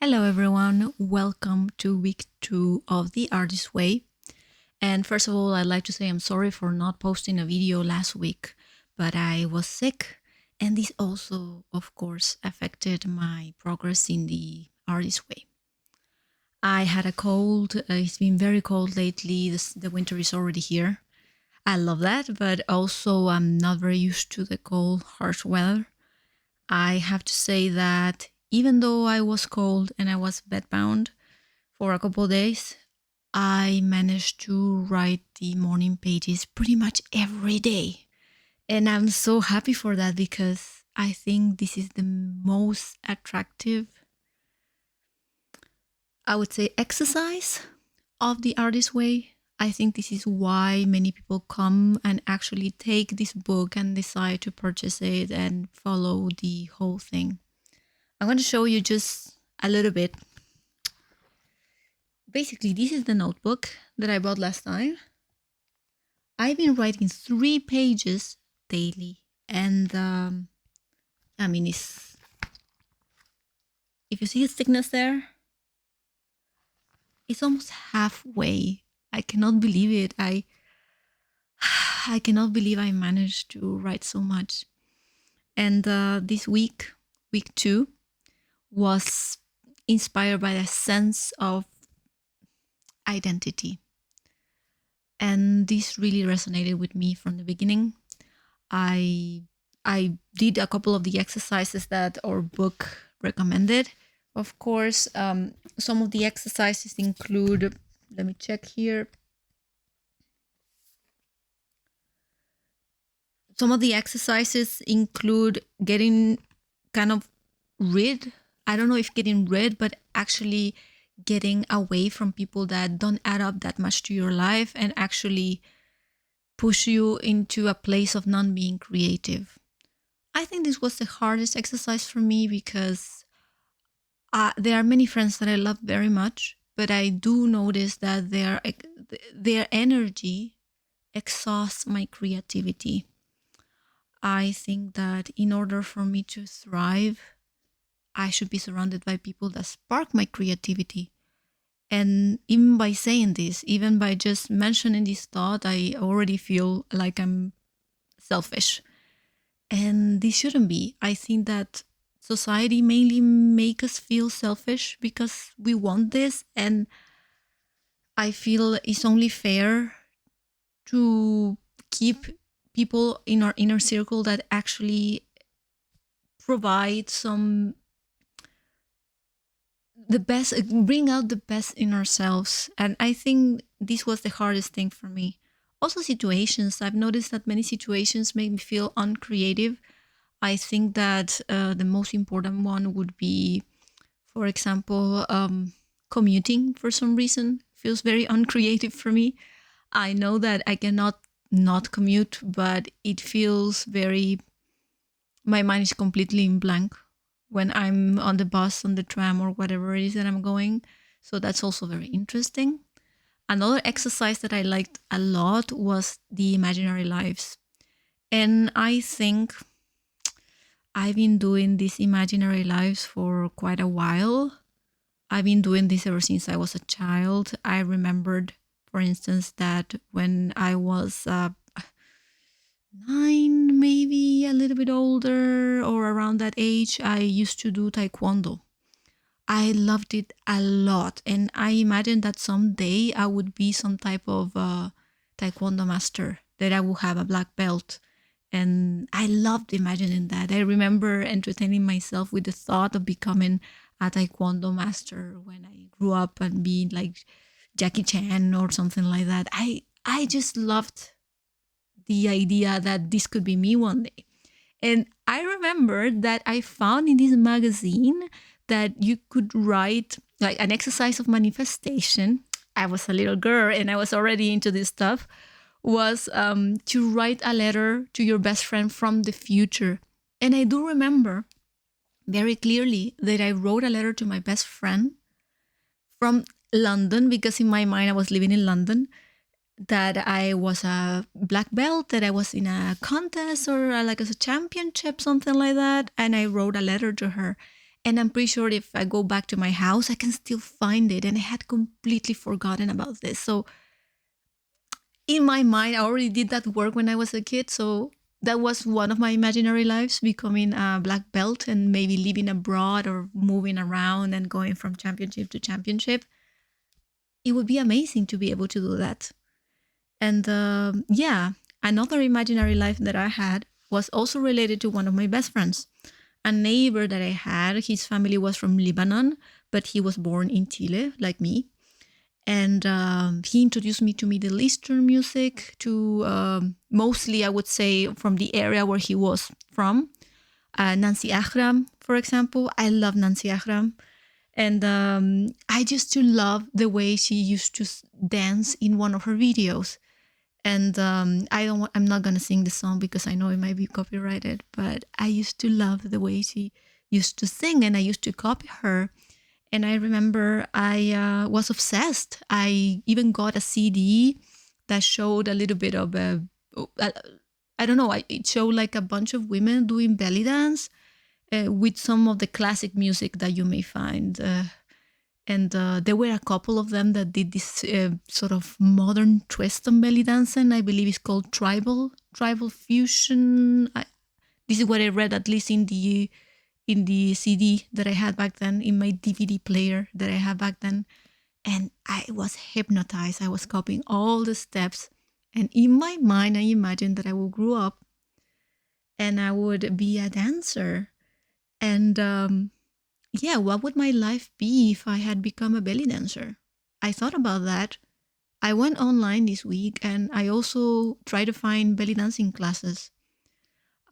Hello, everyone. Welcome to week 2 of The Artist Way. And first of all, I'd like to say I'm sorry for not posting a video last week, but I was sick. And this also, of course, affected my progress in The Artist Way. I had a cold. It's been very cold lately. The winter is already here. I love that, but also I'm not very used to the cold, harsh weather. I have to say that even though I was cold and I was bedbound for a couple of days, I managed to write the morning pages pretty much every day. And I'm so happy for that because I think this is the most attractive, I would say, exercise of the artist way. I think this is why many people come and actually take this book and decide to purchase it and follow the whole thing. I'm going to show you just a little bit. Basically, this is the notebook that I bought last time. I've been writing 3 pages daily, and I mean, it's if you see the thickness there, it's almost halfway. I cannot believe it. I cannot believe I managed to write so much. And this week, week 2, was inspired by a sense of identity. And this really resonated with me from the beginning. I did a couple of the exercises that our book recommended. Of course, some of the exercises include, let me check here. Some of the exercises include getting kind of rid. I don't know if getting rid, but actually getting away from people that don't add up that much to your life and actually push you into a place of not being creative. I think this was the hardest exercise for me because there are many friends that I love very much, but I do notice that their energy exhausts my creativity. I think that in order for me to thrive, I should be surrounded by people that spark my creativity. And even by saying this, even by just mentioning this thought, I already feel like I'm selfish. And this shouldn't be. I think that society mainly make us feel selfish because we want this, and I feel it's only fair to keep people in our inner circle that actually provide some the best, bring out the best in ourselves. And I think this was the hardest thing for me. Also, situations. I've noticed that many situations make me feel uncreative. I think that the most important one would be, for example, commuting for some reason feels very uncreative for me. I know that I cannot not commute, but it feels very, my mind is completely in blank when I'm on the bus, on the tram, or whatever it is that I'm going. So that's also very interesting. Another exercise that I liked a lot was the imaginary lives. And I think I've been doing these imaginary lives for quite a while. I've been doing this ever since I was a child. I remembered, for instance, that when I was 9, maybe a little bit older or around that age, I used to do taekwondo. I loved it a lot. And I imagined that someday I would be some type of taekwondo master, that I would have a black belt. And I loved imagining that. I remember entertaining myself with the thought of becoming a taekwondo master when I grew up and being like Jackie Chan or something like that. I just loved the idea that this could be me one day. And I remember that I found in this magazine that you could write like an exercise of manifestation. I was a little girl and I was already into this stuff. Was to write a letter to your best friend from the future. And I do remember very clearly that I wrote a letter to my best friend from London, because in my mind I was living in London, that I was a black belt, that I was in a contest or like as a championship, something like that. And I wrote a letter to her. And I'm pretty sure if I go back to my house, I can still find it. And I had completely forgotten about this. So in my mind, I already did that work when I was a kid. So that was one of my imaginary lives, becoming a black belt and maybe living abroad or moving around and going from championship to championship. It would be amazing to be able to do that. And yeah, another imaginary life that I had was also related to one of my best friends. A neighbor that I had, his family was from Lebanon, but he was born in Chile, like me. And he introduced me to Middle Eastern music, to mostly, I would say, from the area where he was from. Nancy Ahram, for example. I love Nancy Ahram. And I used to love the way she used to dance in one of her videos. And I'm not gonna sing the song because I know it might be copyrighted. But I used to love the way she used to sing, and I used to copy her. And I remember I was obsessed. I even got a CD that showed a little bit of I don't know. It showed like a bunch of women doing belly dance with some of the classic music that you may find. And there were a couple of them that did this sort of modern twist on belly dancing. I believe it's called tribal fusion. This is what I read, at least in the CD that I had back then, in my DVD player that I had back then. And I was hypnotized. I was copying all the steps. And in my mind, I imagined that I would grow up and I would be a dancer. And yeah, what would my life be if I had become a belly dancer? I thought about that. I went online this week and I also tried to find belly dancing classes.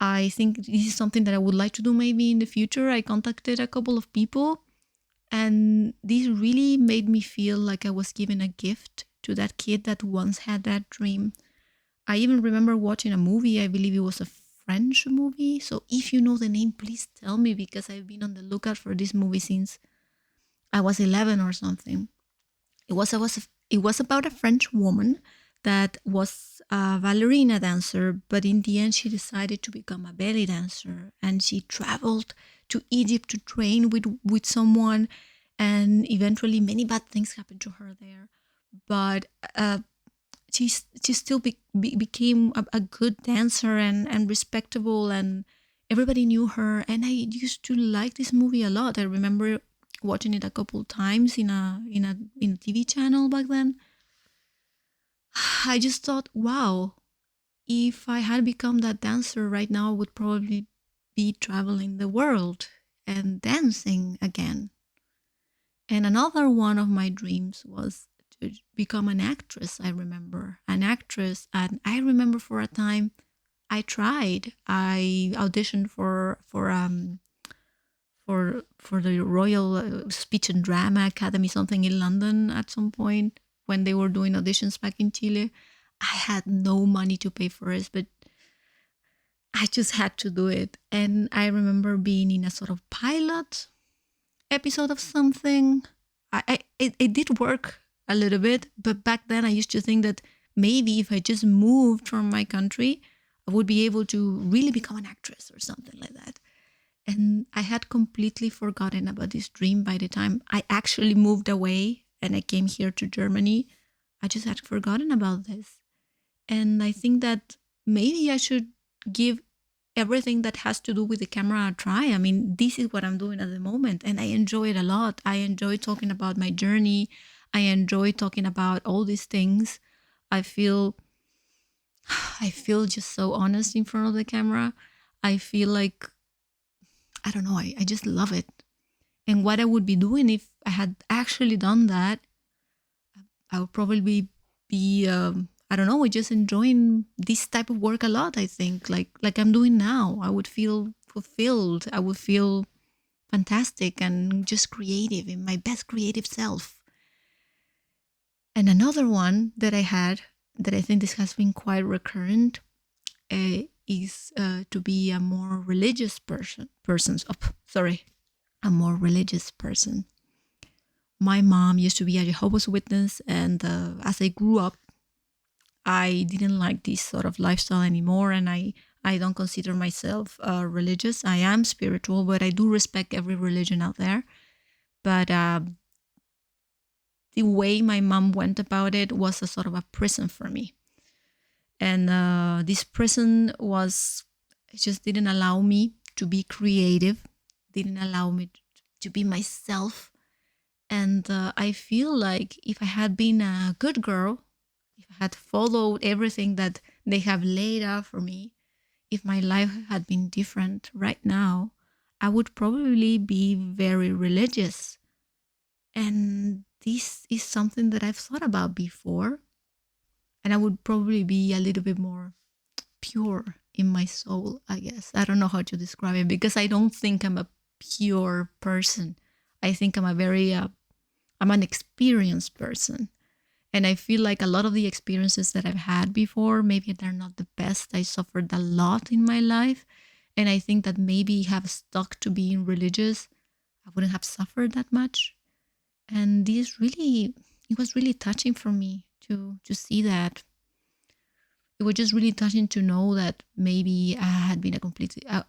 I think this is something that I would like to do maybe in the future. I contacted a couple of people, and this really made me feel like I was giving a gift to that kid that once had that dream. I even remember watching a movie. I believe it was a French movie. So if you know the name, please tell me, because I've been on the lookout for this movie since I was 11 or something. It was about a French woman that was a ballerina dancer, but in the end she decided to become a belly dancer, and she traveled to Egypt to train with someone, and eventually many bad things happened to her there. But she still became a good dancer and respectable, and everybody knew her. And I used to like this movie a lot. I remember watching it a couple times in a TV channel back then. I just thought, wow, if I had become that dancer right now, I would probably be traveling the world and dancing again. And another one of my dreams was to become an actress. I remember an actress, and I remember for a time I tried. I auditioned for the Royal Speech and Drama Academy, something in London at some point when they were doing auditions back in Chile. I had no money to pay for it, but I just had to do it. And I remember being in a sort of pilot episode of something. It did work a little bit, but back then I used to think that maybe if I just moved from my country, I would be able to really become an actress or something like that. And I had completely forgotten about this dream by the time I actually moved away and I came here to Germany. I just had forgotten about this. And I think that maybe I should give everything that has to do with the camera a try. I mean, this is what I'm doing at the moment, and I enjoy it a lot. I enjoy talking about my journey. I enjoy talking about all these things. I feel just so honest in front of the camera. I feel like, I don't know, I just love it. And what I would be doing if I had actually done that, I would probably be, I don't know, just enjoying this type of work a lot, I think, like I'm doing now. I would feel fulfilled. I would feel fantastic and just creative, in my best creative self. And another one that I had, that I think this has been quite recurrent, is to be a more religious a more religious person. My mom used to be a Jehovah's Witness, and as I grew up, I didn't like this sort of lifestyle anymore, and I I don't consider myself religious. I am spiritual, but I do respect every religion out there. But the way my mom went about it was a sort of a prison for me. And this prison was, it just didn't allow me to be creative, didn't allow me to be myself. And I feel like if I had been a good girl, if I had followed everything that they have laid out for me, if my life had been different right now, I would probably be very religious. And this is something that I've thought about before. And I would probably be a little bit more pure in my soul, I guess. I don't know how to describe it because I don't think I'm a pure person. I think I'm I'm an experienced person. And I feel like a lot of the experiences that I've had before, maybe they're not the best. I suffered a lot in my life. And I think that maybe have stuck to being religious, I wouldn't have suffered that much. And it was really touching for me to see that. It was just really touching to know that maybe I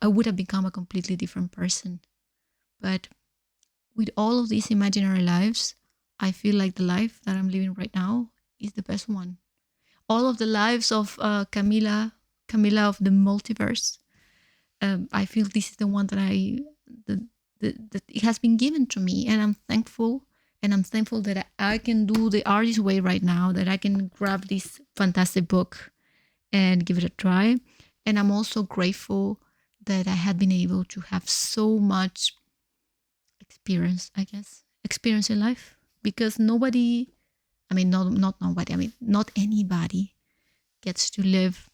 would have become a completely different person. But with all of these imaginary lives, I feel like the life that I'm living right now is the best one. All of the lives of Camila of the multiverse, I feel this is the one that it has been given to me, and I'm thankful. And I'm thankful that I can do the artist way right now, that I can grab this fantastic book and give it a try. And I'm also grateful that I had been able to have so much experience in life, because nobody, I mean, not nobody, I mean, not anybody gets to live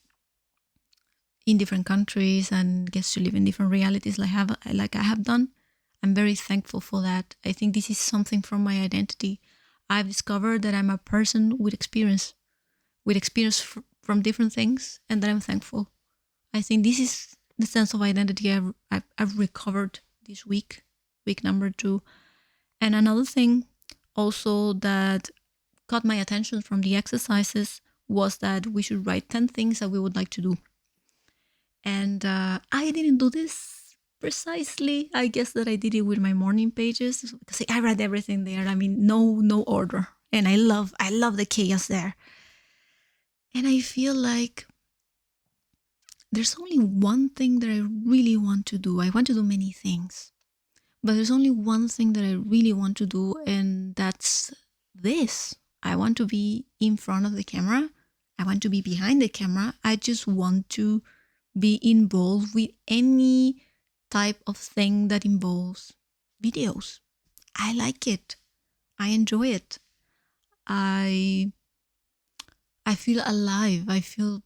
in different countries and gets to live in different realities like I have done. I'm very thankful for that. I think this is something from my identity. I've discovered that I'm a person with experience from different things, and that I'm thankful. I think this is the sense of identity I've recovered this week number 2. And another thing also that caught my attention from the exercises was that we should write 10 things that we would like to do. And I didn't do this precisely. I guess that I did it with my morning pages because I read everything there. I mean, no order. And I love the chaos there. And I feel like there's only one thing that I really want to do. I want to do many things, but there's only one thing that I really want to do, and that's this. I want to be in front of the camera. I want to be behind the camera. I just want to be involved with any type of thing that involves videos. I like it. I enjoy it. I feel alive. I feel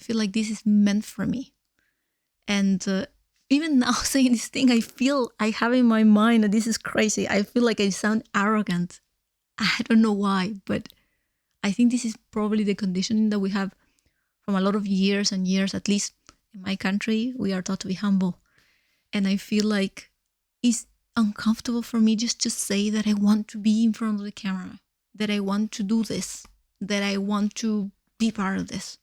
like this is meant for me. And even now saying this thing, I have in my mind that this is crazy. I feel like I sound arrogant. I don't know why, but I think this is probably the conditioning that we have from a lot of years and years. At least in my country, we are taught to be humble. And I feel like it's uncomfortable for me just to say that I want to be in front of the camera, that I want to do this, that I want to be part of this.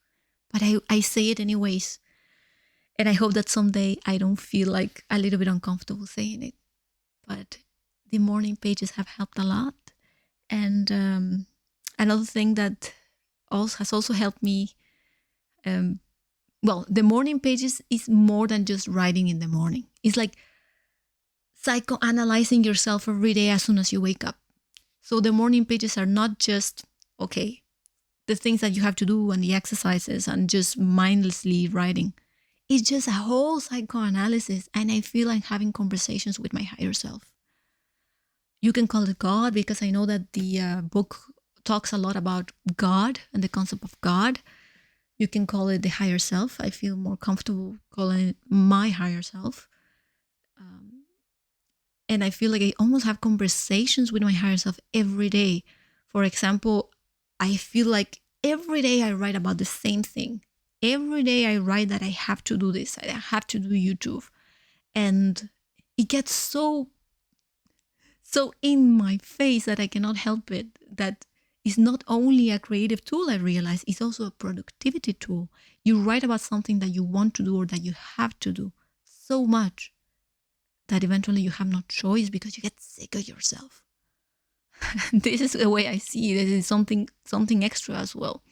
But I say it anyways. And I hope that someday I don't feel like a little bit uncomfortable saying it. But the morning pages have helped a lot. And another thing that has also helped me, the morning pages is more than just writing in the morning. It's like psychoanalyzing yourself every day as soon as you wake up. So the morning pages are not just, okay, the things that you have to do and the exercises and just mindlessly writing. It's just a whole psychoanalysis, and I feel like having conversations with my higher self. You can call it God, because I know that the book talks a lot about God and the concept of God. You can call it the higher self. I feel more comfortable calling it my higher self. And I feel like I almost have conversations with my higher self every day. For example, I feel like every day I write about the same thing. Every day I write that I have to do this. I have to do YouTube. And it gets so in my face that I cannot help it, that is not only a creative tool, I realize, it's also a productivity tool. You write about something that you want to do or that you have to do so much that eventually you have no choice because you get sick of yourself. This is the way I see it. It is something extra as well.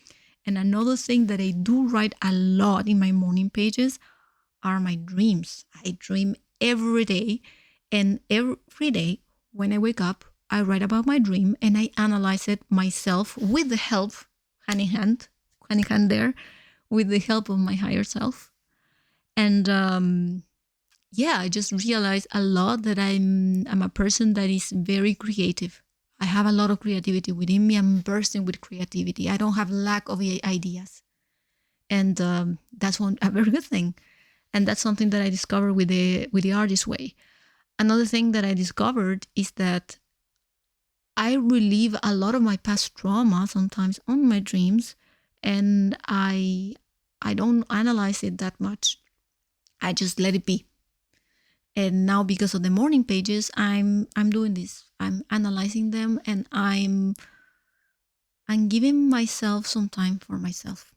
And another thing that I do write a lot in my morning pages are my dreams. I dream every day, and every day when I wake up, I write about my dream and I analyze it myself with the help, hand in hand there, with the help of my higher self. And yeah, I just realized a lot that I'm a person that is very creative. I have a lot of creativity within me. I'm bursting with creativity. I don't have lack of ideas, and that's a very good thing. And that's something that I discovered with the artist way. Another thing that I discovered is that I relieve a lot of my past trauma sometimes on my dreams, and I don't analyze it that much. I just let it be. And now because of the morning pages, I'm doing this. I'm analyzing them, and I'm giving myself some time for myself.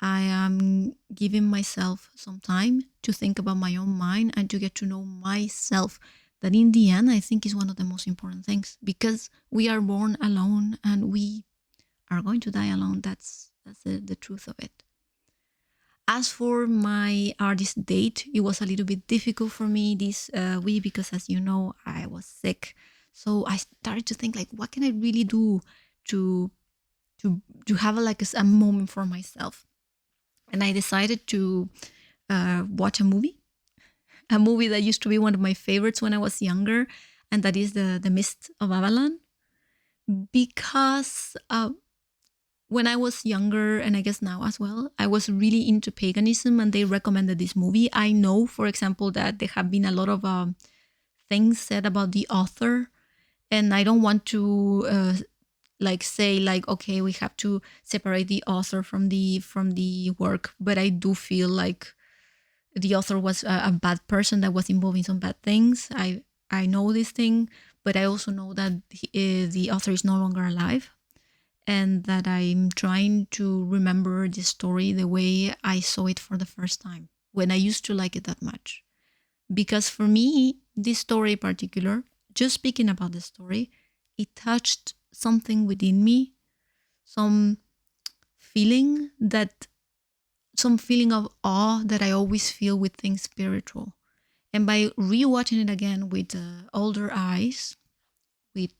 I am giving myself some time to think about my own mind and to get to know myself. That in the end, I think is one of the most important things, because we are born alone and we are going to die alone. That's the truth of it. As for my artist date, it was a little bit difficult for me this week because, as you know, I was sick. So I started to think, like, what can I really do to to have a moment for myself? And I decided to watch a movie that used to be one of my favorites when I was younger, and that is the Mist of Avalon. Because when I was younger, and I guess now as well, I was really into paganism, and they recommended this movie. I know, for example, that there have been a lot of things said about the author, and I don't want to say okay, we have to separate the author from the work, but I do feel like the author was a bad person that was involved in some bad things. I know this thing, but I also know that the author is no longer alive, and that I'm trying to remember the story the way I saw it for the first time, when I used to like it that much. Because for me, this story in particular, just speaking about the story, it touched something within me, some feeling of awe that I always feel with things spiritual. And by rewatching it again with older eyes, with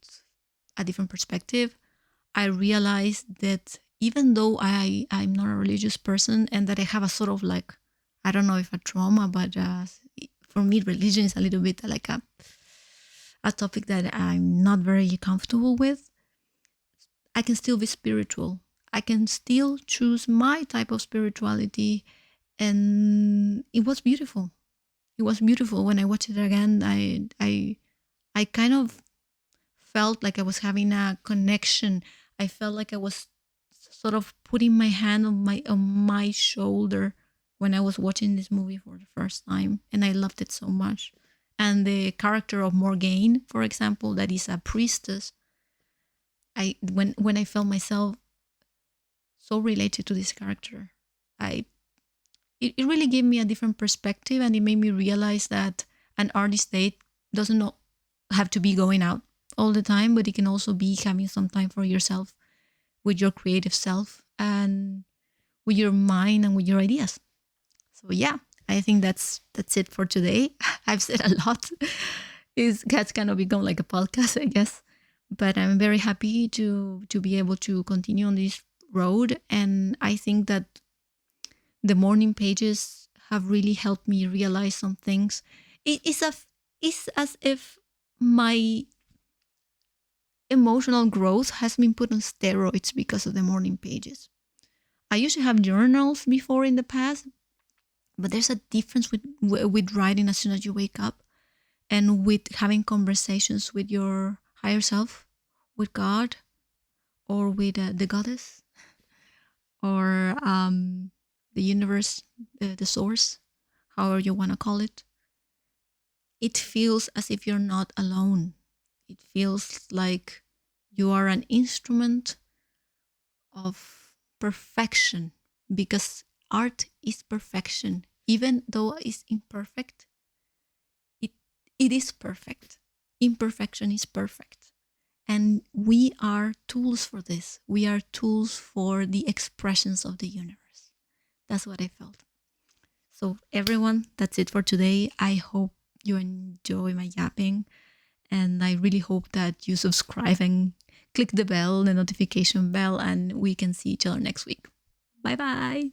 a different perspective, I realized that even though I'm not a religious person, and that I have a sort of I don't know if a trauma, but for me, religion is a little bit like a topic that I'm not very comfortable with, I can still be spiritual. I can still choose my type of spirituality. And it was beautiful. It was beautiful. When I watched it again, I kind of felt like I was having a connection. I felt like I was sort of putting my hand on my shoulder when I was watching this movie for the first time, and I loved it so much. And the character of Morgaine, for example, that is a priestess, when I felt myself so related to this character, I it really gave me a different perspective, and it made me realize that an artist date doesn't have to be going out all the time, but it can also be having some time for yourself, with your creative self, and with your mind and with your ideas. So yeah, I think that's it for today. I've said a lot. That's kind of become like a podcast, I guess. But I'm very happy to be able to continue on this road, and I think that the morning pages have really helped me realize some things. It's as if my emotional growth has been put on steroids because of the morning pages. I used to have journals before in the past, but there's a difference with writing as soon as you wake up, and with having conversations with your higher self, with God, or with the goddess, or the universe, the source, however you want to call it. It feels as if you're not alone. It feels like You are an instrument of perfection, because art is perfection. Even though it's imperfect, it, it is perfect. Imperfection is perfect. And we are tools for this. We are tools for the expressions of the universe. That's what I felt. So, everyone, that's it for today. I hope you enjoy my yapping. And I really hope that you subscribe and click the bell, the notification bell, and we can see each other next week. Bye bye.